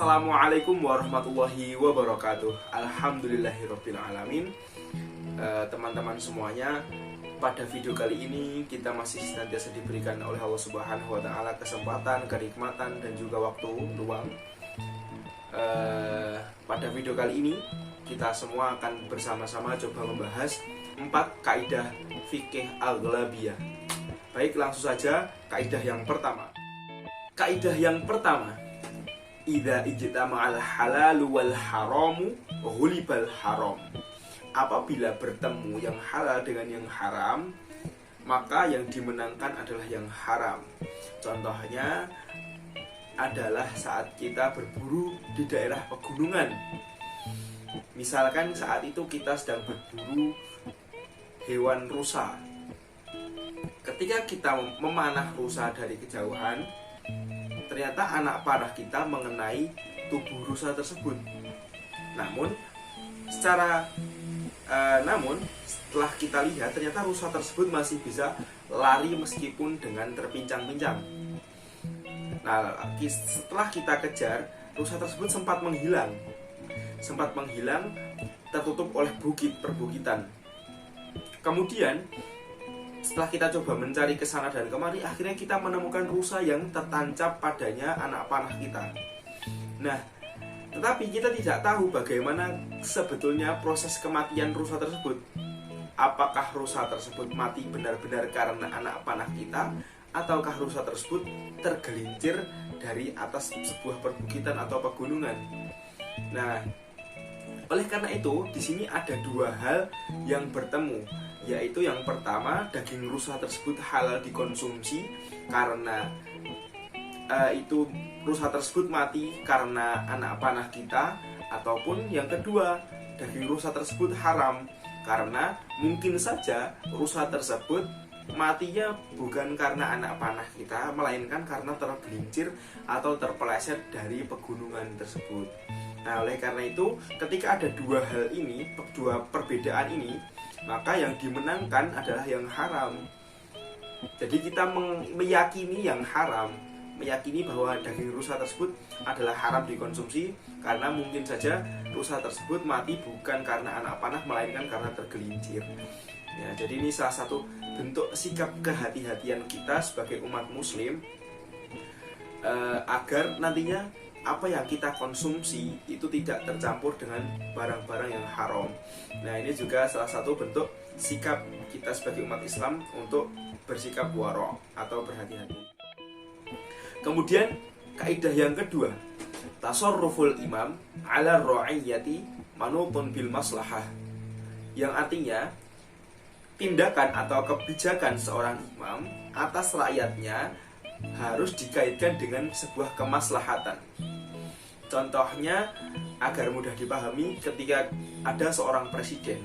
Assalamualaikum warahmatullahi wabarakatuh. Alhamdulillahirabbil alamin. Teman-teman semuanya, pada video kali ini kita masih senantiasa diberikan oleh Allah Subhanahu wa taala kesempatan, kenikmatan dan juga waktu luang. Pada video kali ini kita semua akan bersama-sama coba membahas 4 kaidah fikih al-ghalabiyah. Baik, langsung saja kaidah yang pertama. Kaidah yang pertama, idza ijtama'al halalu wal haramu ghulibal haram. Apabila bertemu yang halal dengan yang haram, maka yang dimenangkan adalah yang haram. Contohnya adalah saat kita berburu di daerah pegunungan. Misalkan saat itu kita sedang berburu hewan rusa. Ketika kita memanah rusa dari kejauhan, ternyata anak panah kita mengenai tubuh rusa tersebut. Namun setelah kita lihat, ternyata rusa tersebut masih bisa lari meskipun dengan terpincang-pincang. Nah, setelah kita kejar, rusa tersebut sempat menghilang, tertutup oleh perbukitan. Kemudian setelah kita coba mencari ke sana dan kemari, akhirnya kita menemukan rusa yang tertancap padanya anak panah kita. Nah, tetapi kita tidak tahu bagaimana sebetulnya proses kematian rusa tersebut. Apakah rusa tersebut mati benar-benar karena anak panah kita, ataukah rusa tersebut tergelincir dari atas sebuah perbukitan atau pegunungan. Nah, oleh karena itu, di sini ada 2 hal yang bertemu, yaitu yang pertama, daging rusa tersebut halal dikonsumsi karena itu rusa tersebut mati karena anak panah kita, ataupun yang kedua, daging rusa tersebut haram karena mungkin saja rusa tersebut matinya bukan karena anak panah kita, melainkan karena tergelincir atau terpeleset dari pegunungan tersebut. Nah, oleh karena itu, ketika ada 2 hal ini, 2 perbedaan ini, maka yang dimenangkan adalah yang haram. Jadi kita meyakini yang haram, meyakini bahwa daging rusa tersebut adalah haram dikonsumsi karena mungkin saja rusa tersebut mati bukan karena anak panah, melainkan karena tergelincir. Ya, jadi ini salah satu bentuk sikap kehati-hatian kita sebagai umat muslim, agar nantinya apa yang kita konsumsi itu tidak tercampur dengan barang-barang yang haram. Nah, ini juga salah satu bentuk sikap kita sebagai umat Islam untuk bersikap wara' atau berhati-hati. Kemudian kaidah yang kedua, tasarruful imam ala ra'iyyati manutun bil maslahah, yang artinya tindakan atau kebijakan seorang imam atas rakyatnya harus dikaitkan dengan sebuah kemaslahatan. Contohnya agar mudah dipahami, ketika ada seorang presiden,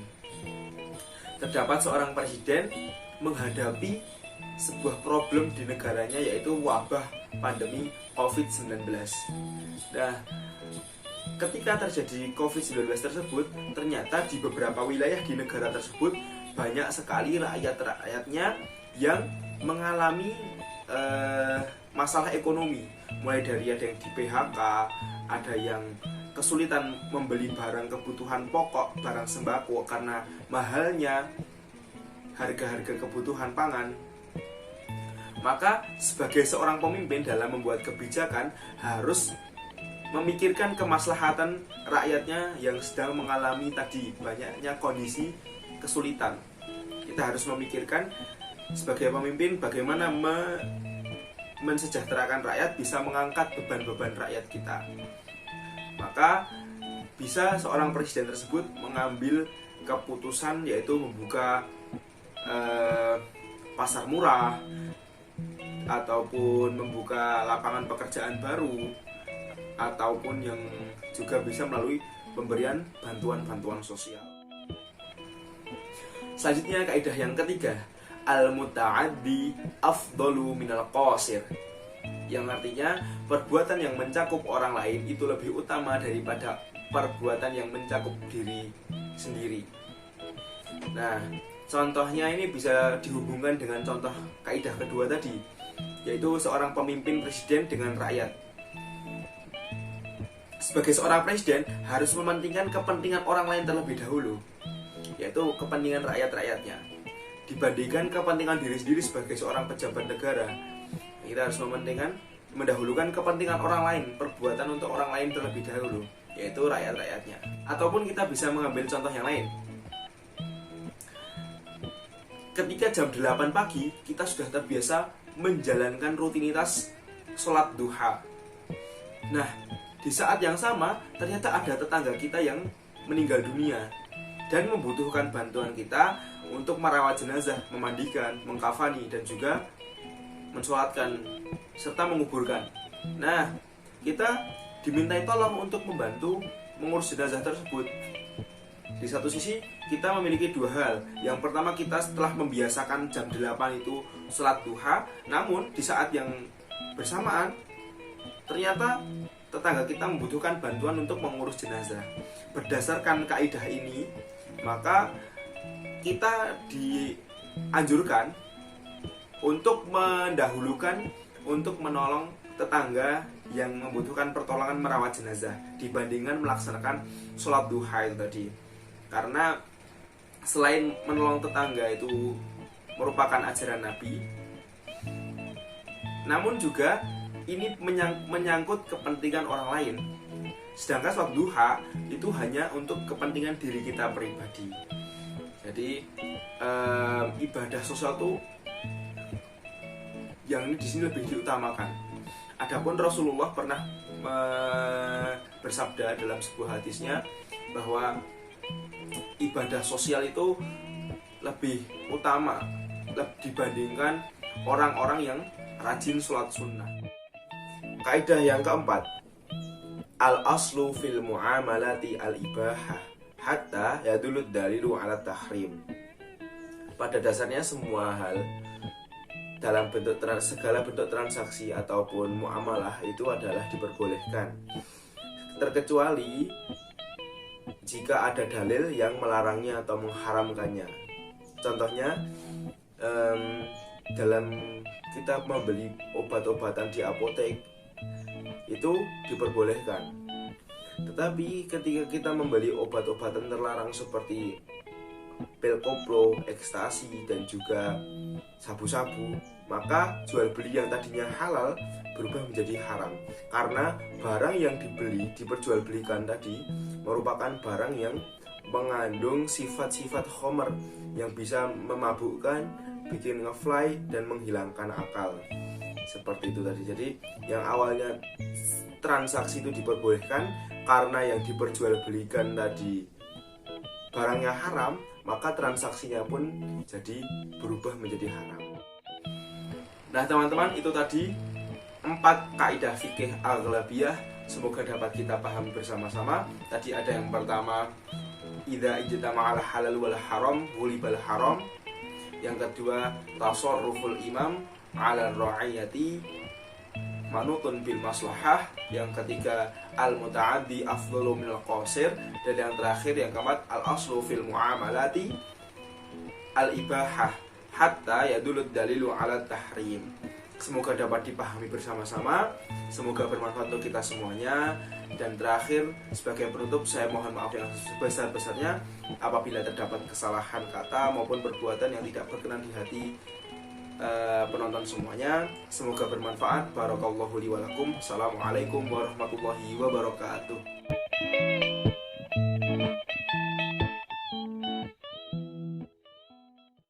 terdapat seorang presiden menghadapi sebuah problem di negaranya, yaitu wabah pandemi COVID-19. Nah, ketika terjadi COVID-19 tersebut, ternyata di beberapa wilayah di negara tersebut banyak sekali rakyat-rakyatnya yang mengalami masalah ekonomi, mulai dari ada yang di PHK, ada yang kesulitan membeli barang kebutuhan pokok, barang sembako karena mahalnya harga-harga kebutuhan pangan. Maka sebagai seorang pemimpin dalam membuat kebijakan harus memikirkan kemaslahatan rakyatnya yang sedang mengalami tadi banyaknya kondisi kesulitan. Kita harus memikirkan sebagai pemimpin bagaimana mensejahterakan rakyat, bisa mengangkat beban-beban rakyat kita. Maka bisa seorang presiden tersebut mengambil keputusan, yaitu membuka pasar murah, ataupun membuka lapangan pekerjaan baru, ataupun yang juga bisa melalui pemberian bantuan-bantuan sosial. Selanjutnya kaidah yang ketiga, al-muta'addi afdalu minal qasir, yang artinya perbuatan yang mencakup orang lain itu lebih utama daripada perbuatan yang mencakup diri sendiri. Nah, contohnya ini bisa dihubungkan dengan contoh kaidah kedua tadi, yaitu seorang pemimpin presiden dengan rakyat. sebagai seorang presiden harus mementingkan kepentingan orang lain terlebih dahulu, yaitu kepentingan rakyat-rakyatnya, dibandingkan kepentingan diri sendiri sebagai seorang pejabat negara. Kita harus mendahulukan kepentingan orang lain, perbuatan untuk orang lain terlebih dahulu, yaitu rakyat-rakyatnya. Ataupun kita bisa mengambil contoh yang lain. Ketika jam 8 pagi, kita sudah terbiasa menjalankan rutinitas sholat duha. Nah, di saat yang sama, ternyata ada tetangga kita yang meninggal dunia dan membutuhkan bantuan kita untuk merawat jenazah, memandikan, mengkafani, dan juga mensolatkan serta menguburkan. Nah, kita dimintai tolong untuk membantu mengurus jenazah tersebut. Di satu sisi kita memiliki dua hal. Yang pertama, kita setelah membiasakan jam 8 itu sholat duha, namun di saat yang bersamaan ternyata tetangga kita membutuhkan bantuan untuk mengurus jenazah. Berdasarkan kaidah ini, maka kita dianjurkan untuk mendahulukan, untuk menolong tetangga yang membutuhkan pertolongan merawat jenazah dibandingkan melaksanakan sholat duha itu tadi. Karena selain menolong tetangga itu merupakan ajaran Nabi, namun juga ini menyangkut kepentingan orang lain. Sedangkan sholat duha itu hanya untuk kepentingan diri kita pribadi. Jadi ibadah sosial itu yang ini di sini lebih diutamakan. Adapun Rasulullah pernah bersabda dalam sebuah hadisnya bahwa ibadah sosial itu lebih utama dibandingkan orang-orang yang rajin sholat sunnah. Kaidah yang keempat, al-aslu fil muamalati al-ibahah hatta yadulud dalilu ala tahrim. Pada dasarnya semua hal dalam segala bentuk transaksi ataupun muamalah itu adalah diperbolehkan, terkecuali jika ada dalil yang melarangnya atau mengharamkannya. Contohnya, dalam kita membeli obat-obatan di apotek itu diperbolehkan. Tetapi ketika kita membeli obat-obatan terlarang seperti pil koplo, ekstasi, dan juga sabu-sabu, maka jual beli yang tadinya halal berubah menjadi haram. Karena barang yang diperjualbelikan tadi merupakan barang yang mengandung sifat-sifat khomer yang bisa memabukkan, bikin ngefly, dan menghilangkan akal. Seperti itu tadi. Jadi yang awalnya transaksi itu diperbolehkan, karena yang diperjualbelikan tadi barangnya haram, maka transaksinya pun jadi berubah menjadi haram. Nah teman-teman, itu tadi 4 kaidah fikih al-ghalabiyah. Semoga dapat kita pahami bersama-sama. Tadi ada yang pertama, idza ijtama'al halal wal haram ghulibal haram. Yang kedua, tasarruful imam 'ala ar-ra'iyati manutun bil maslahah. Yang ketiga, al-muta'addi afdalu minal qasir. Dan yang terakhir, yang keempat, al-aslu fil muamalati al-ibahah hatta yadulud dalilu ala tahrim. Semoga dapat dipahami bersama-sama, semoga bermanfaat untuk kita semuanya. Dan terakhir, sebagai penutup, saya mohon maaf yang sebesar-besarnya apabila terdapat kesalahan kata maupun perbuatan yang tidak berkenan di hati penonton semuanya. Semoga bermanfaat. Barakallahu li wa lakum. Assalamualaikum warahmatullahi wabarakatuh.